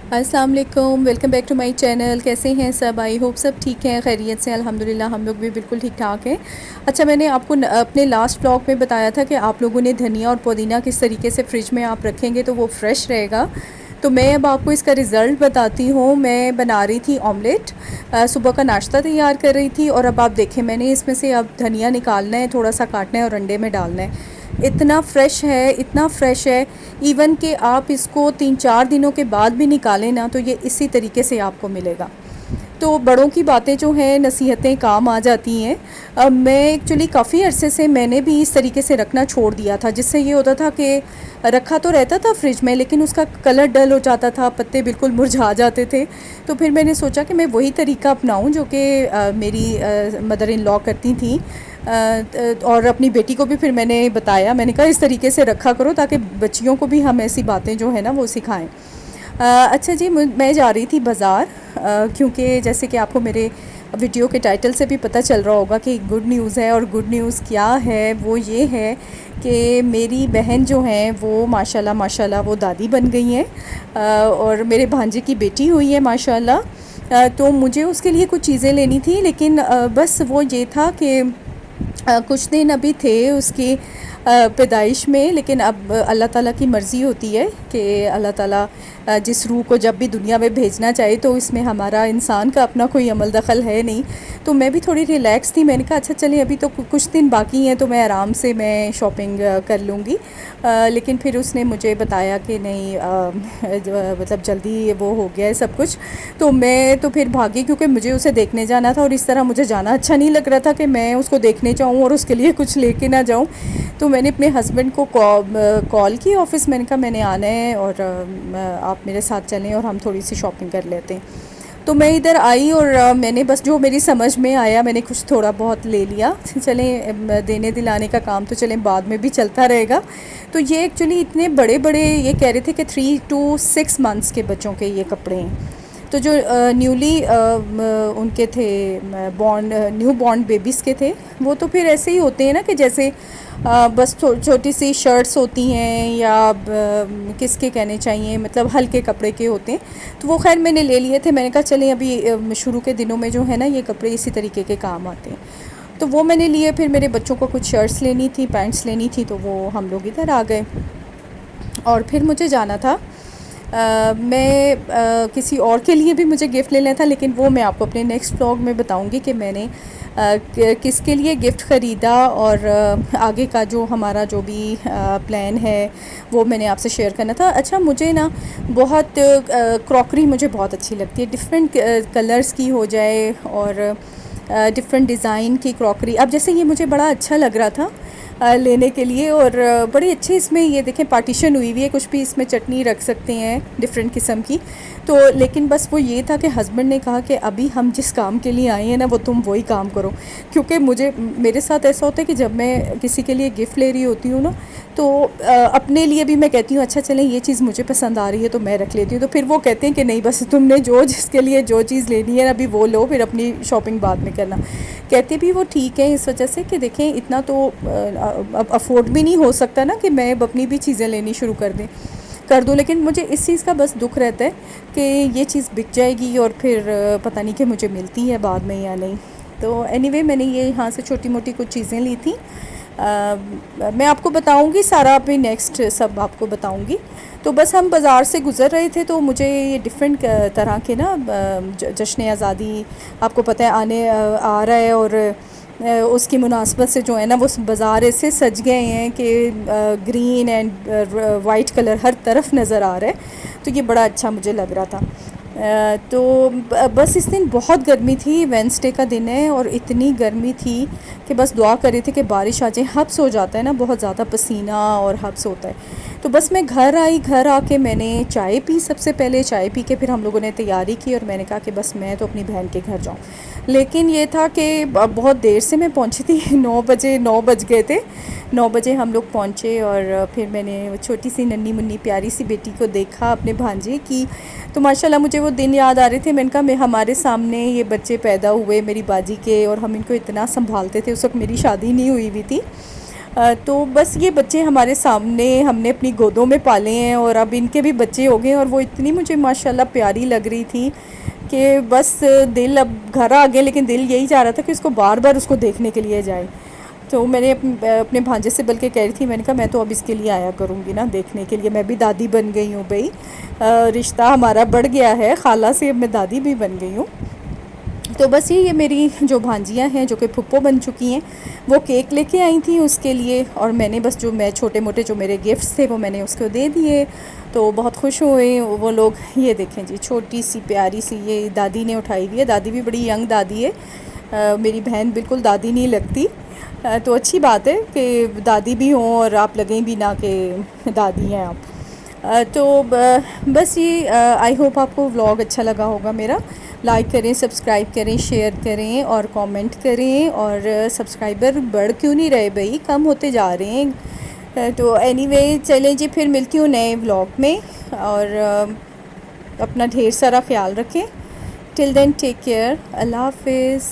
अस्सलाम वालेकुम, welcome back to my channel. कैसे हैं सब? आई होप सब ठीक हैं, खैरियत से। अल्हम्दुलिल्लाह हम लोग भी बिल्कुल ठीक ठाक हैं। अच्छा, मैंने आपको अपने लास्ट ब्लॉग में बताया था कि आप लोगों ने धनिया और पुदीना किस तरीके से फ्रिज में आप रखेंगे तो वो फ्रेश रहेगा। तो मैं अब आपको इसका रिज़ल्ट बताती हूँ। मैं बना रही थी ऑमलेट, सुबह का नाश्ता तैयार कर रही थी, और अब आप देखें मैंने इसमें से अब धनिया निकालना है, थोड़ा सा काटना है और अंडे में डालना है। इतना फ़्रेश है, इतना फ़्रेश है, इवन कि आप इसको 3-4 दिनों के बाद भी निकालें ना तो ये इसी तरीके से आपको मिलेगा। तो बड़ों की बातें जो हैं, नसीहतें काम आ जाती हैं। अब मैं एक्चुअली काफ़ी अरसे से मैंने भी इस तरीके से रखना छोड़ दिया था, जिससे ये होता था कि रखा तो रहता था फ्रिज में लेकिन उसका कलर डल हो जाता था, पत्ते बिल्कुल मुरझा जाते थे। तो फिर मैंने सोचा कि मैं वही तरीका अपनाऊं जो कि मेरी मदर इन लॉ करती थी। और अपनी बेटी को भी फिर मैंने बताया, मैंने कहा इस तरीके से रखा करो ताकि बच्चियों को भी हम ऐसी बातें जो है ना वो सिखाएं। अच्छा जी, मैं जा रही थी बाज़ार, क्योंकि जैसे कि आपको मेरे वीडियो के टाइटल से भी पता चल रहा होगा कि गुड न्यूज़ है। और गुड न्यूज़ क्या है? वो ये है कि मेरी बहन जो हैं वो माशाल्लाह माशाल्लाह वो दादी बन गई हैं, और मेरे भांजे की बेटी हुई है माशाल्लाह। तो मुझे उसके लिए कुछ चीज़ें लेनी थी, लेकिन बस वो ये था कि कुछ दिन अभी थे उसकी पैदाइश में, लेकिन अब अल्लाह ताला की मर्ज़ी होती है कि अल्लाह ताला जिस रूह को जब भी दुनिया में भेजना चाहे, तो इसमें हमारा इंसान का अपना कोई अमल दखल है नहीं। तो मैं भी थोड़ी रिलैक्स थी, मैंने कहा अच्छा चलें अभी तो कुछ दिन बाकी हैं तो मैं आराम से मैं शॉपिंग कर लूँगी। लेकिन फिर उसने मुझे बताया कि नहीं, मतलब जल्दी वो हो गया है सब कुछ। तो मैं तो फिर भागी, क्योंकि मुझे उसे देखने जाना था और इस तरह मुझे जाना अच्छा नहीं लग रहा था कि मैं उसको देखने जाऊँ और उसके लिए कुछ लेके ना जाऊँ। तो मैंने अपने हस्बैंड को कॉल की ऑफ़िस, मैंने कहा मैंने आना है और आप मेरे साथ चलें और हम थोड़ी सी शॉपिंग कर लेते हैं। तो मैं इधर आई और मैंने बस जो मेरी समझ में आया मैंने कुछ थोड़ा बहुत ले लिया। चलें, देने दिलाने का काम तो चलें बाद में भी चलता रहेगा। तो ये एक्चुअली इतने बड़े बड़े, ये कह रहे थे कि 3 to 6 मंथ्स के बच्चों के ये कपड़े हैं। तो जो न्यूली उनके थे, बॉर्न न्यू बॉर्न बेबीज़ के थे, वो तो फिर ऐसे ही होते हैं ना कि जैसे बस छोटी सी शर्ट्स होती हैं या किसके कहने चाहिए, मतलब हल्के कपड़े के होते हैं। तो वो खैर मैंने ले लिए थे, मैंने कहा चलें अभी शुरू के दिनों में जो है ना ये कपड़े इसी तरीके के काम आते हैं। तो वो मैंने लिए। फिर मेरे बच्चों को कुछ शर्ट्स लेनी थी, पैंट्स लेनी थी, तो वो हम लोग इधर आ गए। और फिर मुझे जाना था, मैं किसी और के लिए भी मुझे गिफ़्ट लेना था, लेकिन वो मैं आपको अपने नेक्स्ट व्लॉग में बताऊंगी कि मैंने किसके लिए गिफ़्ट ख़रीदा। और आगे का जो हमारा जो भी प्लान है वो मैंने आपसे शेयर करना था। अच्छा, मुझे ना बहुत क्रॉकरी मुझे बहुत अच्छी लगती है, डिफरेंट कलर्स की हो जाए और डिफरेंट डिज़ाइन की क्रॉकरी। अब जैसे ये मुझे बड़ा अच्छा लग रहा था लेने के लिए, और बड़ी अच्छी इसमें ये देखें पार्टीशन हुई हुई है, कुछ भी इसमें चटनी रख सकते हैं डिफरेंट किस्म की। तो लेकिन बस वो ये था कि हस्बैंड ने कहा कि अभी हम जिस काम के लिए आए हैं ना वो तुम वही काम करो, क्योंकि मेरे साथ ऐसा होता है कि जब मैं किसी के लिए गिफ़्ट ले रही होती हूँ ना, तो अपने लिए भी मैं कहती हूँ अच्छा चलें ये चीज़ मुझे पसंद आ रही है तो मैं रख लेती हूँ। तो फिर वो कहते हैं कि नहीं, बस तुमने जो जिसके लिए जो चीज़ लेनी है अभी वो लो, फिर अपनी शॉपिंग बाद में करना। कहते भी वो ठीक है इस वजह से कि देखें इतना तो अब अफोर्ड भी नहीं हो सकता ना कि मैं अब अपनी भी चीज़ें लेनी शुरू कर दूँ। लेकिन मुझे इस चीज़ का बस दुख रहता है कि ये चीज़ बिक जाएगी और फिर पता नहीं कि मुझे मिलती है बाद में या नहीं। तो एनीवे मैंने ये यहाँ से छोटी मोटी कुछ चीज़ें ली थी। मैं आपको बताऊंगी सारा, अभी नेक्स्ट सब आपको बताऊंगी। तो बस हम बाज़ार से गुज़र रहे थे तो मुझे ये डिफरेंट तरह के ना जश्न आज़ादी आपको पता है आने आ रहा है, और उसकी मुनासबत से जो है ना वो बाज़ार ऐसे सज गए हैं कि ग्रीन एंड वाइट कलर हर तरफ नज़र आ रहा है। तो ये बड़ा अच्छा मुझे लग रहा था। तो बस इस दिन बहुत गर्मी थी, वेंसडे का दिन है, और इतनी गर्मी थी कि बस दुआ कर रही थी कि बारिश आ जाए। हब्स हो जाता है ना, बहुत ज़्यादा पसीना और हब्स होता है। तो बस मैं घर आई, घर आके मैंने चाय पी। सबसे पहले चाय पी के फिर हम लोगों ने तैयारी की और मैंने कहा कि बस मैं तो अपनी बहन के घर जाऊँ। लेकिन ये था कि बहुत देर से मैं पहुंची थी 9 बज गए थे। 9 बजे हम लोग पहुंचे और फिर मैंने छोटी सी नन्ही मुन्नी प्यारी सी बेटी को देखा अपने भांजे की। तो माशाल्लाह मुझे वो दिन याद आ रहे थे। मैंने कहा मैं हमारे सामने ये बच्चे पैदा हुए मेरी बाजी के, और हम इनको इतना संभालते थे। उस वक्त मेरी शादी नहीं हुई थी। तो बस ये बच्चे हमारे सामने हमने अपनी गोदों में पाले हैं और अब इनके भी बच्चे हो गए, और वो इतनी मुझे माशाल्लाह प्यारी लग रही थी कि बस दिल अब घर आ गए, लेकिन दिल यही चाह रहा था कि उसको बार बार उसको देखने के लिए जाए। तो मैंने अपने भांजे से बल्कि कह रही थी, मैंने कहा मैं तो अब इसके लिए आया करूँगी ना देखने के लिए, मैं भी दादी बन गई हूँ भाई। रिश्ता हमारा बढ़ गया है, खाला से अब मैं दादी भी बन गई हूँ। तो बस ये मेरी जो भांजियाँ हैं जो कि फुप्पो बन चुकी हैं, वो केक लेके आई थी उसके लिए, और मैंने बस जो मैं छोटे मोटे जो मेरे गिफ्ट्स थे वो मैंने उसको दे दिए। तो बहुत खुश हुए वो लोग। ये देखें जी, छोटी सी प्यारी सी ये दादी ने उठाई हुई है। दादी भी बड़ी यंग दादी है, मेरी बहन बिल्कुल दादी नहीं लगती। तो अच्छी बात है कि दादी भी हों और आप लगें भी ना कि दादी हैं आप। बस ये आई होप आपको व्लॉग अच्छा लगा होगा मेरा। लाइक करें, सब्सक्राइब करें, शेयर करें और कमेंट करें। और सब्सक्राइबर बढ़ क्यों नहीं रहे भाई, कम होते जा रहे हैं। तो एनीवे चलें जी, फिर मिलती हूँ नए व्लॉग में, और अपना ढेर सारा ख्याल रखें। टिल देन टेक केयर, अल्लाह हाफिज़।